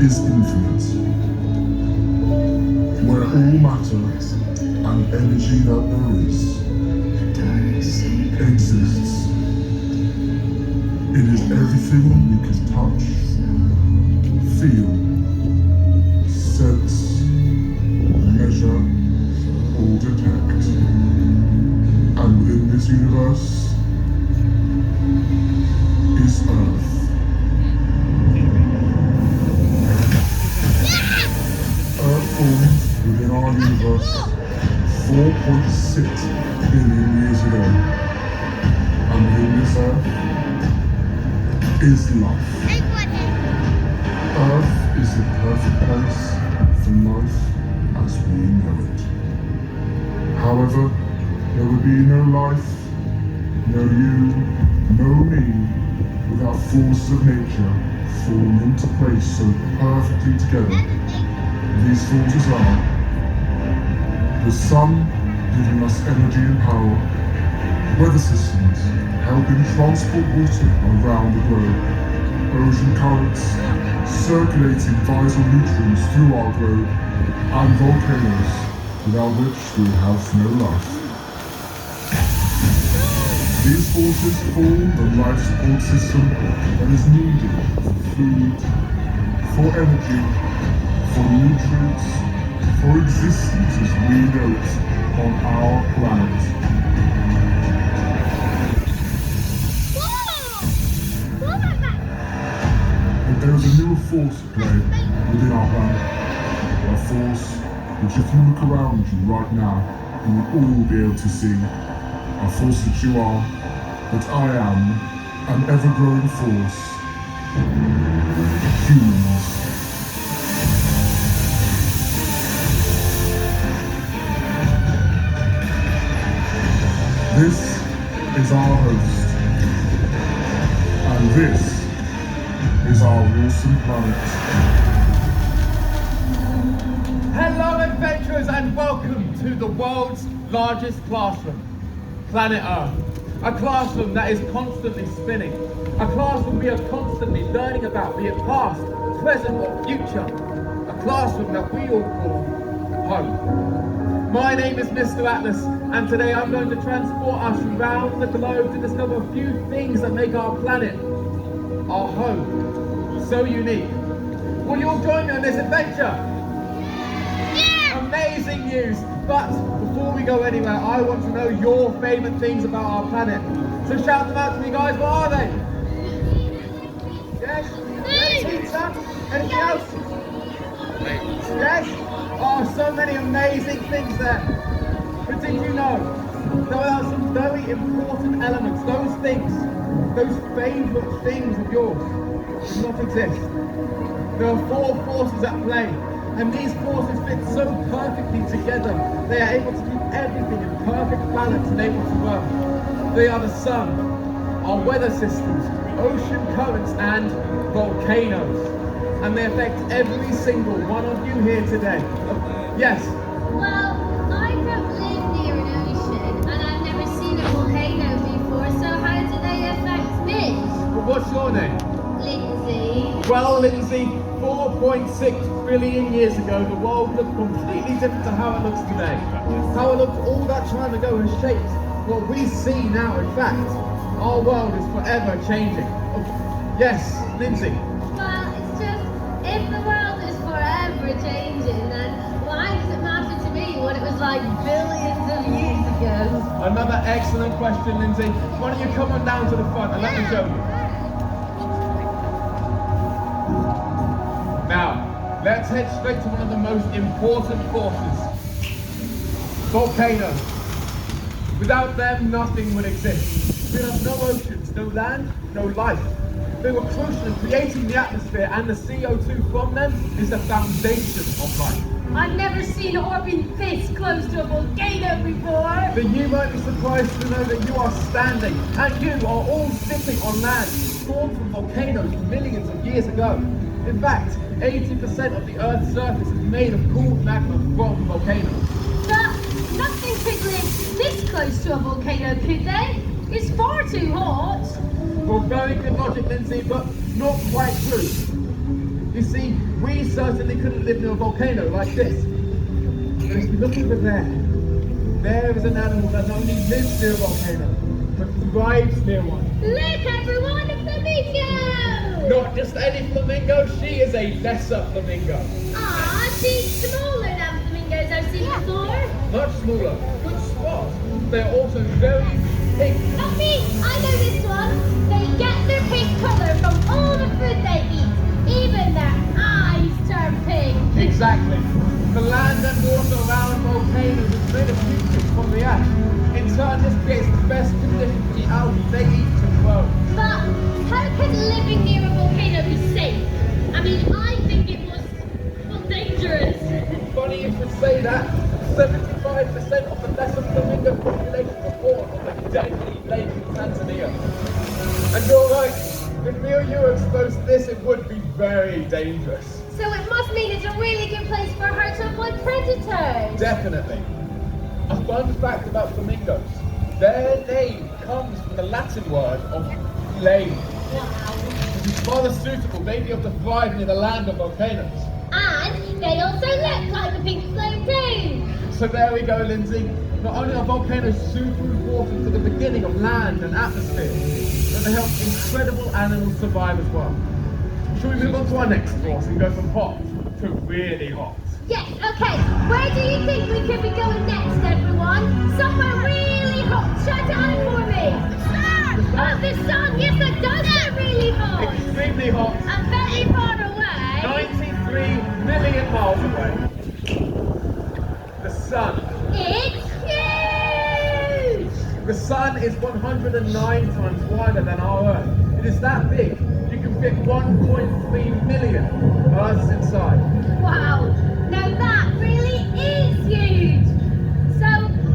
Is infinite, where all matter and energy that there is exists. It is everything we can touch, feel, sense, measure, or detect. And within this universe is Earth. Within our universe 4.6 billion years ago, and within this Earth is life. Earth is the perfect place for life as we know it. However, there would be no life, no you, no me, without forces of nature falling into place so perfectly together. These forces are the sun, giving us energy and power, weather systems, helping transport water around the globe, ocean currents, circulating vital nutrients through our globe, and volcanoes, without which we have no life. These forces form the life support system that is needed for food, for energy, for nutrients, for existence as we know it on our planet. But there is a newer force at play within our planet. A force which, if you look around you right now, you will all be able to see. A force that you are, that I am, an ever-growing force. Humans. This is our host, and this is our Roarsome planet. Hello adventurers, and welcome to the world's largest classroom, planet Earth. A classroom that is constantly spinning. A classroom we are constantly learning about, be it past, present or future. A classroom that we all call home. My name is Mr. Atlas, and today I'm going to transport us around the globe to discover a few things that make our planet, our home, so unique. Will you all join me on this adventure? Yeah! Amazing news! But before we go anywhere, I want to know your favourite things about our planet. So shout them out to me, guys. What are they? Yes? Yes, pizza? Anything else? Yes? Oh, so many amazing things there. But did you know there are some very important elements, those things, those favourite things of yours, do not exist. There are four forces at play, and these forces fit so perfectly together, they are able to keep everything in perfect balance and able to work. They are the sun, our weather systems, ocean currents, and volcanoes. And they affect every single one of you here today. Yes? Well, I don't live near an ocean, and I've never seen a volcano before, so how do they affect me? Well, what's your name? Lindsay. Well, Lindsay, 4.6 billion years ago, the world looked completely different to how it looks today. How it looked all that time ago has shaped what we see now. In fact, our world is forever changing. Yes, Lindsay? Well, it's just, if the world is forever changing, then why does it matter to me what it was like billions of years ago? Another excellent question, Lindsay. Why don't you come on down to the front and let me show you. Now, let's head straight to one of the most important forces. Volcanoes. Without them, nothing would exist. We have no oceans, no land, no life. They were crucial in creating the atmosphere, and the CO2 from them is the foundation of life. I've never seen or been this close to a volcano before. But you might be surprised to know that you are standing, and you are all sitting on land formed from volcanoes millions of years ago. In fact, 80% of the Earth's surface is made of cooled magma from volcanoes. But nothing could live this close to a volcano, could they? It's far too hot. Well, very good logic, Lindsay, but not quite true. You see, we certainly couldn't live near a volcano like this. But if you look over there is an animal that not only lives near a volcano, but thrives near one. Look, everyone, a flamingo! Not just any flamingo, she is a lesser flamingo. Ah, she's smaller than flamingos I've seen before. Much smaller, good spot. They're also very pink. Not me, I know this one. They get their pink colour from all the food they eat. Even their eyes turn pink. Exactly. The land and water around volcanoes is made of nutrients from the ash. In turn, this creates the best conditions for the algae they eat to grow. But how could living near a volcano be safe? I mean, I think it was, well, dangerous. Funny you should say that. 75% of the lesser flamingo population were born on the deadly lake in Tanzania. And you're right, if me or you were exposed to this, it would be very dangerous. So it must mean it's a really good place for her to avoid predators. Definitely. A fun fact about flamingos. Their name comes from the Latin word of flame. Wow. Which is rather suitable, maybe of the thrive near the land of volcanoes. And they also look like a pink flame too. So there we go, Lindsay. Not only are volcanoes super important for the beginning of land and atmosphere, but they help incredible animals survive as well. Shall we move on to our next course and go from hot to really hot? Yes, okay. Where do you think we could be going next, everyone? Somewhere really hot. Shout it out for me. The sun! Oh, the sun! Yes, that does get really hot. Extremely hot. And very far away. 93 million miles away. The sun. It's huge! The sun is 109 times wider than our Earth. It is that big, you can fit 1.3 million Earths inside. Wow, now that really is huge! So,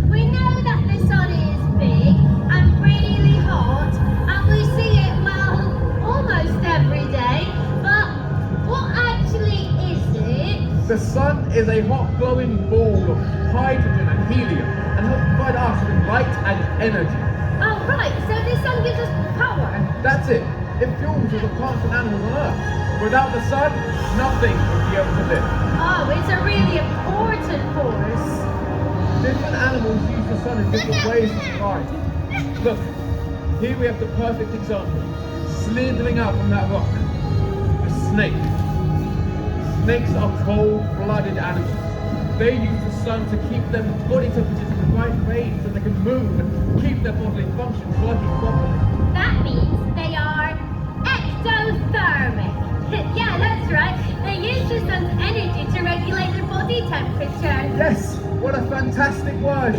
we know that the sun is big and really hot, and we see it, well, almost every day, but what actually is it? The sun is a hot glowing ball of hydrogen and helium, and helps provide us with light and energy. Oh right, so the sun gives us power. That's it. It fuels all the plants and animals on Earth. Without the sun, nothing would be able to live. Oh, it's a really important force. Different animals use the sun in different ways to survive. Look, here we have the perfect example. Slithering out from that rock. A snake. Snakes are cold-blooded animals. They use the sun to keep their body temperatures in the right range so they can move and keep their bodily functions working properly. That means they are ectothermic. Yeah, that's right. They use the sun's energy to regulate their body temperature. Yes, what a fantastic word.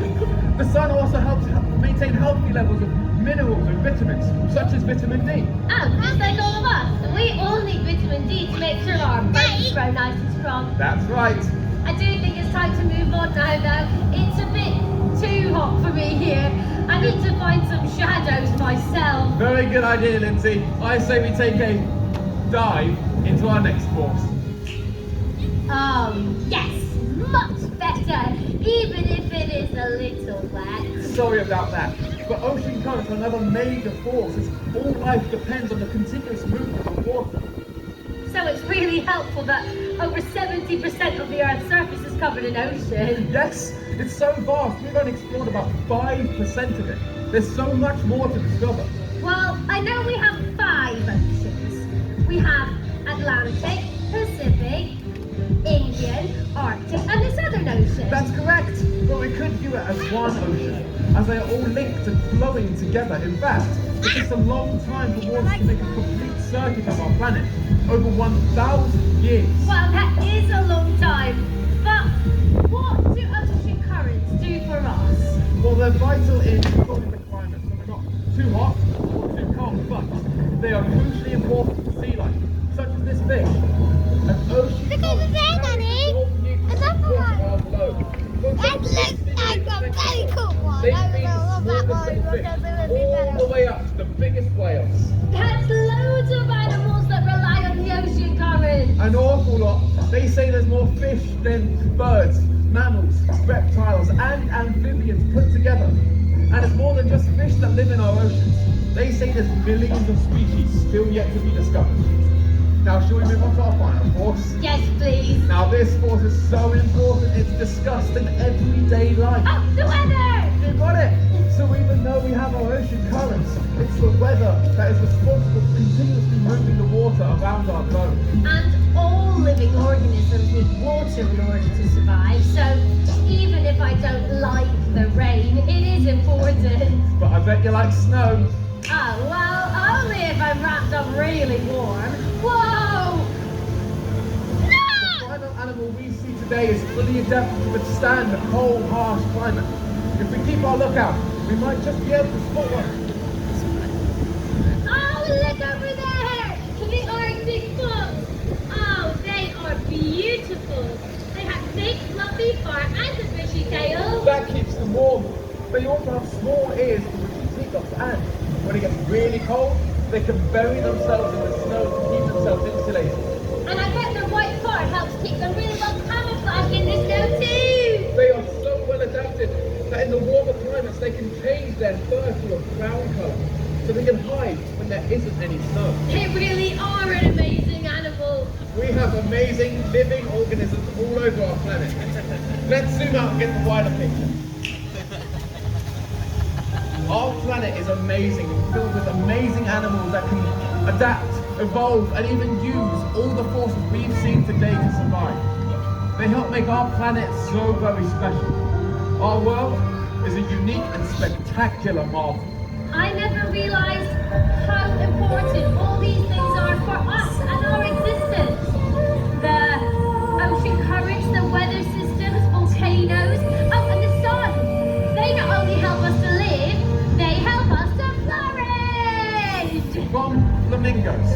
The sun also helps maintain healthy levels of minerals and vitamins, such as vitamin D. Oh, just like all of us. We all need vitamin D to make sure our bones grow nice and strong. That's right. I do think it's time to move on now, though. It's a bit too hot for me here. I need to find some shadows myself. Very good idea, Lindsay. I say we take a dive into our next course. Oh, yes, much better, even if it is a little wet. Sorry about that, but ocean currents are another major force as all life depends on the continuous movement of water. So it's really helpful that over 70% of the Earth's surface is covered in ocean. Yes, it's so vast, we've only explored about 5% of it. There's so much more to discover. Well, I know we have 5 oceans. We have Atlantic, Pacific, Indian, Arctic, and the Southern Ocean. That's correct, but we could view it as one ocean, as they are all linked and flowing together. In fact, it takes a long time for water to make a complete circuit of our planet, over 1,000 years. Well, that is a long time. But what do ocean currents do for us? Well, they're vital in controlling the climate, so we're not too hot or too cold, but they are crucially important for sea life, such as this fish. An ocean Look over there, Danny. Another one. our globe. That looks like a very cool one. They I feed don't know the what smallest that little one fish, is. all the way up to the biggest whales. That's loads of animals that rely on the ocean current. An awful lot. They say there's more fish than birds, mammals, reptiles, and amphibians put together. And it's more than just fish that live in our oceans. They say there's millions of species still yet to be discovered. Now, shall we move on to our final force? Yes, please. Now, this force is so important, it's discussed in everyday life. Oh, the weather! You got it! So even though we have our ocean currents, it's the weather that is responsible for continuously moving the water around our globe. And all living organisms need water in order to survive, so even if I don't like the rain, it is important. But I bet you like snow. Oh, well, only if I'm wrapped up really warm. Whoa! The final animal we see today is fully adapted to withstand the cold, harsh climate. If we keep our lookout, we might just be able to spot one. Oh, look over there! The Arctic fox! Oh, they are beautiful. They have big, fluffy fur and a bushy tail. That keeps them warm. They also have small ears for which peacocks, and when it gets really cold, they can bury themselves in the snow to keep themselves insulated. And I bet their white fur helps keep them really well camouflaged in the snow too. They are so well adapted that in the warmer climates they can change their fur to a brown colour so they can hide when there isn't any snow. They really are an amazing animal. We have amazing living organisms all over our planet. Let's zoom out and get the wider picture. Our planet is amazing, filled with amazing animals that can adapt, evolve, and even use all the forces we've seen today to survive. They help make our planet so very special. Our world is a unique and spectacular marvel. I never realized how important all these things are for us and our existence. The ocean currents, the weather systems, volcanoes, oh, and the sun. They not only help us to live, they help us to flourish. From flamingos,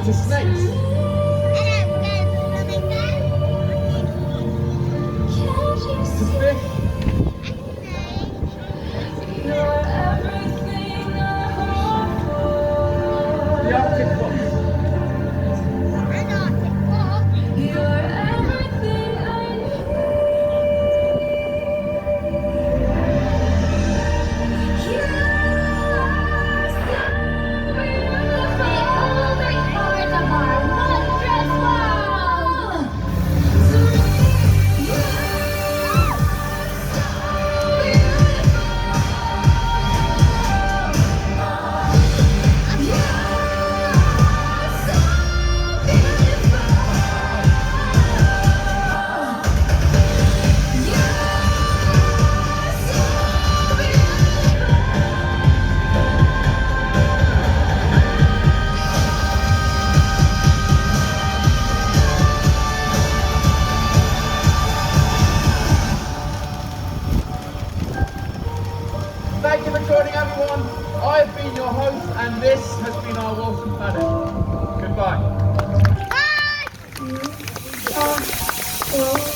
to snakes, to fish, the Arctic fox, Thank you for joining, everyone. I've been your host, and this has been our Roarsome planet. Goodbye. Bye!